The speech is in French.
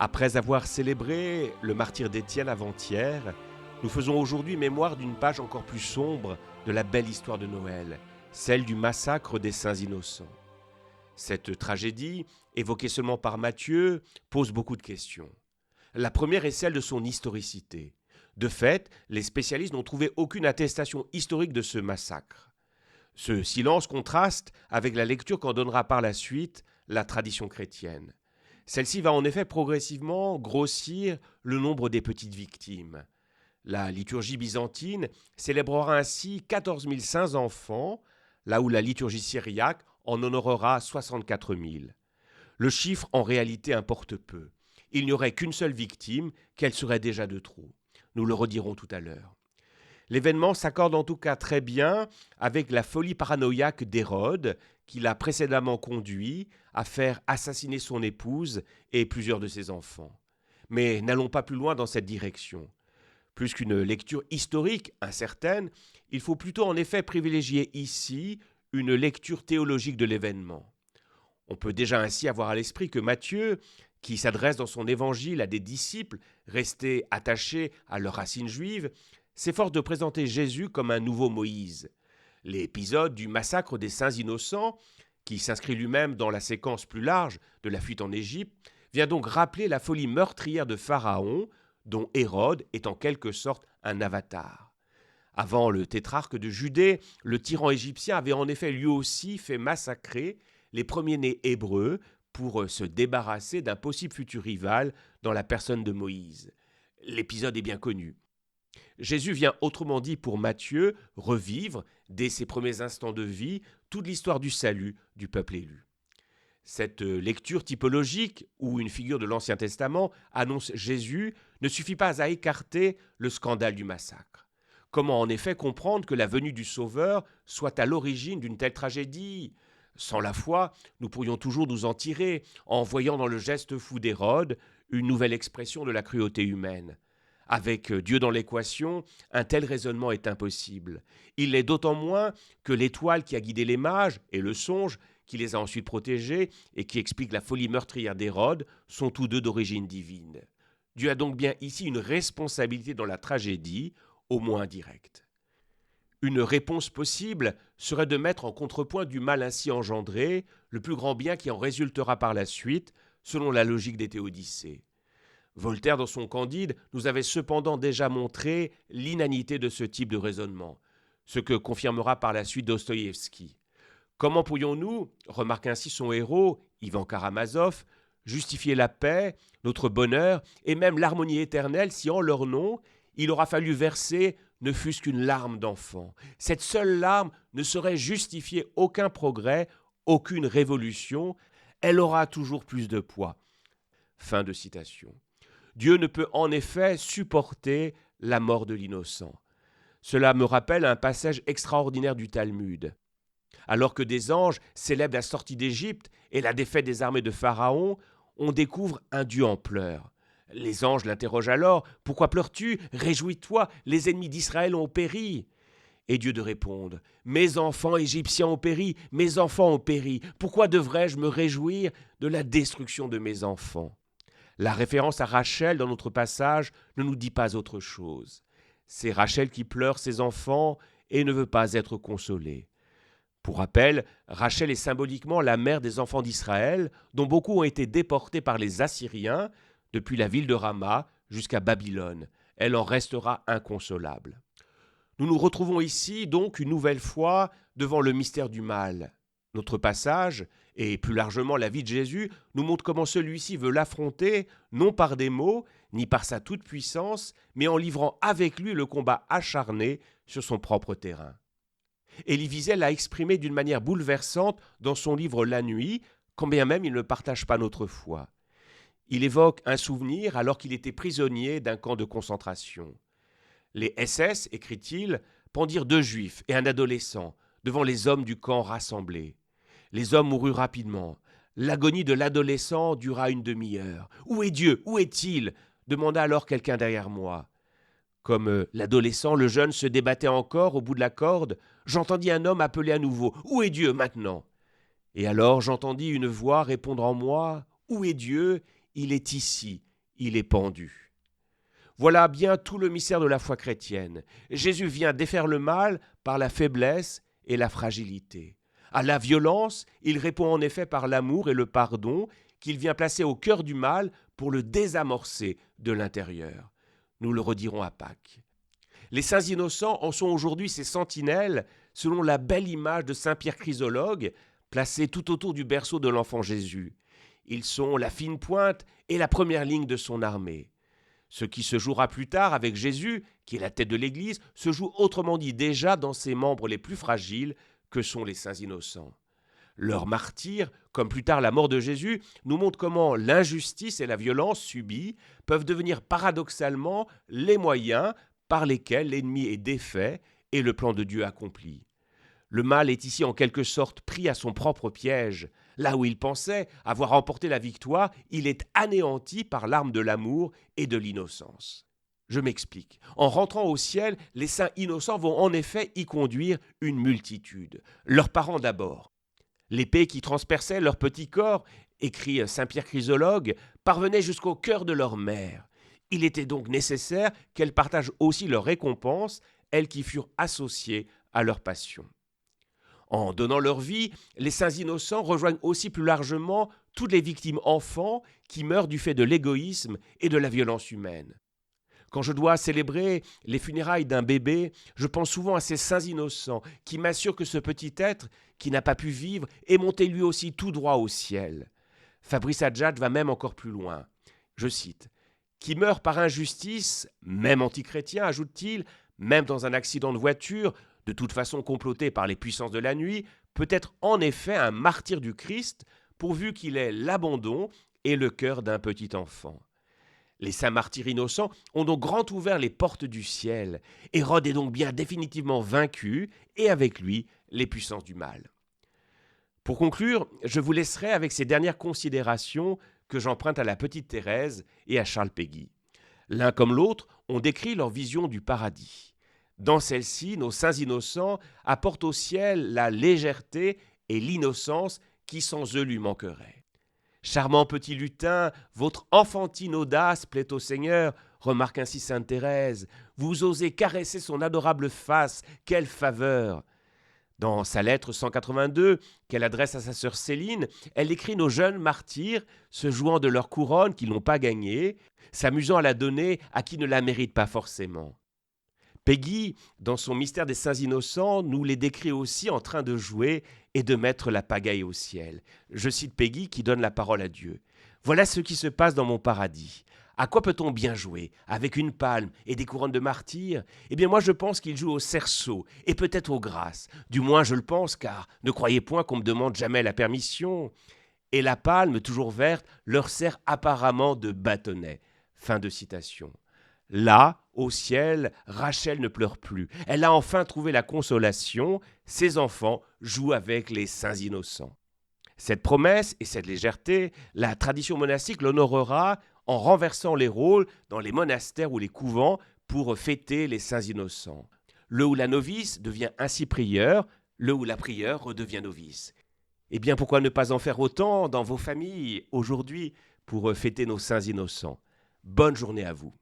Après avoir célébré le martyre d'Étienne avant-hier, nous faisons aujourd'hui mémoire d'une page encore plus sombre de la belle histoire de Noël, celle du massacre des saints innocents. Cette tragédie, évoquée seulement par Matthieu, pose beaucoup de questions. La première est celle de son historicité. De fait, les spécialistes n'ont trouvé aucune attestation historique de ce massacre. Ce silence contraste avec la lecture qu'en donnera par la suite la tradition chrétienne. Celle-ci va en effet progressivement grossir le nombre des petites victimes. La liturgie byzantine célébrera ainsi 14 000 saints enfants, là où la liturgie syriaque en honorera 64 000. Le chiffre en réalité importe peu. Il n'y aurait qu'une seule victime, qu'elle serait déjà de trop. Nous le redirons tout à l'heure. L'événement s'accorde en tout cas très bien avec la folie paranoïaque d'Hérode, qui l'a précédemment conduit à faire assassiner son épouse et plusieurs de ses enfants. Mais n'allons pas plus loin dans cette direction. Plus qu'une lecture historique incertaine, il faut plutôt en effet privilégier ici une lecture théologique de l'événement. On peut déjà ainsi avoir à l'esprit que Matthieu, qui s'adresse dans son évangile à des disciples restés attachés à leurs racines juives, s'efforce de présenter Jésus comme un nouveau Moïse. L'épisode du massacre des saints innocents, qui s'inscrit lui-même dans la séquence plus large de la fuite en Égypte, vient donc rappeler la folie meurtrière de Pharaon, dont Hérode est en quelque sorte un avatar. Avant le tétrarque de Judée, le tyran égyptien avait en effet lui aussi fait massacrer les premiers-nés hébreux pour se débarrasser d'un possible futur rival dans la personne de Moïse. L'épisode est bien connu. Jésus vient, autrement dit pour Matthieu, revivre, dès ses premiers instants de vie, toute l'histoire du salut du peuple élu. Cette lecture typologique, où une figure de l'Ancien Testament annonce Jésus, ne suffit pas à écarter le scandale du massacre. Comment en effet comprendre que la venue du Sauveur soit à l'origine d'une telle tragédie ? Sans la foi, nous pourrions toujours nous en tirer, en voyant dans le geste fou d'Hérode une nouvelle expression de la cruauté humaine. Avec Dieu dans l'équation, un tel raisonnement est impossible. Il l'est d'autant moins que l'étoile qui a guidé les mages et le songe qui les a ensuite protégés et qui explique la folie meurtrière d'Hérode sont tous deux d'origine divine. Dieu a donc bien ici une responsabilité dans la tragédie, au moins directe. Une réponse possible serait de mettre en contrepoint du mal ainsi engendré le plus grand bien qui en résultera par la suite, selon la logique des Théodicées. Voltaire, dans son Candide, nous avait cependant déjà montré l'inanité de ce type de raisonnement, ce que confirmera par la suite Dostoïevski. Comment pourrions-nous, remarque ainsi son héros, Ivan Karamazov, justifier la paix, notre bonheur et même l'harmonie éternelle si en leur nom, il aura fallu verser ne fût-ce qu'une larme d'enfant. Cette seule larme ne saurait justifier aucun progrès, aucune révolution, elle aura toujours plus de poids. Fin de citation. Dieu ne peut en effet supporter la mort de l'innocent. Cela me rappelle un passage extraordinaire du Talmud. Alors que des anges célèbrent la sortie d'Égypte et la défaite des armées de Pharaon, on découvre un Dieu en pleurs. Les anges l'interrogent alors « Pourquoi pleures-tu ? Réjouis-toi, les ennemis d'Israël ont péri !» Et Dieu de répondre « Mes enfants égyptiens ont péri, mes enfants ont péri. Pourquoi devrais-je me réjouir de la destruction de mes enfants ?» La référence à Rachel dans notre passage ne nous dit pas autre chose. C'est Rachel qui pleure ses enfants et ne veut pas être consolée. Pour rappel, Rachel est symboliquement la mère des enfants d'Israël, dont beaucoup ont été déportés par les Assyriens depuis la ville de Rama jusqu'à Babylone. Elle en restera inconsolable. Nous nous retrouvons ici donc une nouvelle fois devant le mystère du mal. Notre passage, et plus largement la vie de Jésus, nous montre comment celui-ci veut l'affronter, non par des mots, ni par sa toute-puissance, mais en livrant avec lui le combat acharné sur son propre terrain. Élie Wiesel l'a exprimé d'une manière bouleversante dans son livre La Nuit, quand bien même il ne partage pas notre foi. Il évoque un souvenir alors qu'il était prisonnier d'un camp de concentration. Les SS, écrit-il, pendirent 2 juifs et un adolescent devant les hommes du camp rassemblés. Les hommes moururent rapidement. L'agonie de l'adolescent dura une demi-heure. « Où est Dieu ? Où est-il » demanda alors quelqu'un derrière moi. Comme l'adolescent, le jeune se débattait encore au bout de la corde, j'entendis un homme appeler à nouveau « Où est Dieu maintenant ?» Et alors j'entendis une voix répondre en moi « Où est Dieu ? Il est ici, il est pendu. Voilà bien tout le mystère de la foi chrétienne. Jésus vient défaire le mal par la faiblesse et la fragilité. À la violence, il répond en effet par l'amour et le pardon qu'il vient placer au cœur du mal pour le désamorcer de l'intérieur. Nous le redirons à Pâques. Les saints innocents en sont aujourd'hui ces sentinelles, selon la belle image de saint Pierre Chrysologue, placée tout autour du berceau de l'enfant Jésus. Ils sont la fine pointe et la première ligne de son armée. Ce qui se jouera plus tard avec Jésus, qui est la tête de l'Église, se joue autrement dit déjà dans ses membres les plus fragiles, que sont les saints innocents. Leur martyre, comme plus tard la mort de Jésus, nous montre comment l'injustice et la violence subie peuvent devenir paradoxalement les moyens par lesquels l'ennemi est défait et le plan de Dieu accompli. Le mal est ici en quelque sorte pris à son propre piège. Là où il pensait avoir remporté la victoire, il est anéanti par l'arme de l'amour et de l'innocence. Je m'explique. En rentrant au ciel, les saints innocents vont en effet y conduire une multitude. Leurs parents d'abord. L'épée qui transperçait leur petit corps, écrit saint Pierre Chrysologue, parvenait jusqu'au cœur de leur mère. Il était donc nécessaire qu'elles partagent aussi leur récompense, elles qui furent associées à leur passion. En donnant leur vie, les saints innocents rejoignent aussi plus largement toutes les victimes enfants qui meurent du fait de l'égoïsme et de la violence humaine. Quand je dois célébrer les funérailles d'un bébé, je pense souvent à ces saints innocents qui m'assurent que ce petit être, qui n'a pas pu vivre, est monté lui aussi tout droit au ciel. Fabrice Adjad va même encore plus loin. Je cite « Qui meurt par injustice, même antichrétien, ajoute-t-il, même dans un accident de voiture, de toute façon comploté par les puissances de la nuit, peut être en effet un martyr du Christ, pourvu qu'il ait l'abandon et le cœur d'un petit enfant. » Les saints martyrs innocents ont donc grand ouvert les portes du ciel. Hérode est donc bien définitivement vaincu, et avec lui les puissances du mal. Pour conclure, je vous laisserai avec ces dernières considérations que j'emprunte à la petite Thérèse et à Charles Péguy. L'un comme l'autre ont décrit leur vision du paradis. Dans celle-ci, nos saints innocents apportent au ciel la légèreté et l'innocence qui sans eux lui manqueraient. Charmant petit lutin, votre enfantine audace plaît au Seigneur, remarque ainsi sainte Thérèse. Vous osez caresser son adorable face, quelle faveur! Dans sa lettre 182, qu'elle adresse à sa sœur Céline, elle écrit nos jeunes martyrs, se jouant de leur couronne qu'ils n'ont pas gagnée, s'amusant à la donner à qui ne la mérite pas forcément. Péguy, dans son mystère des saints innocents, nous les décrit aussi en train de jouer et de mettre la pagaille au ciel. Je cite Péguy qui donne la parole à Dieu. « Voilà ce qui se passe dans mon paradis. À quoi peut-on bien jouer? Avec une palme et des couronnes de martyrs? Eh bien moi je pense qu'ils jouent au cerceau et peut-être aux grâces. Du moins je le pense, car ne croyez point qu'on me demande jamais la permission. Et la palme, toujours verte, leur sert apparemment de bâtonnet. » Fin de citation. Là, au ciel, Rachel ne pleure plus. Elle a enfin trouvé la consolation. Ses enfants jouent avec les saints innocents. Cette promesse et cette légèreté, la tradition monastique l'honorera en renversant les rôles dans les monastères ou les couvents pour fêter les saints innocents. Le ou la novice devient ainsi prieur, le ou la prieure redevient novice. Eh bien, pourquoi ne pas en faire autant dans vos familles aujourd'hui pour fêter nos saints innocents? Bonne journée à vous.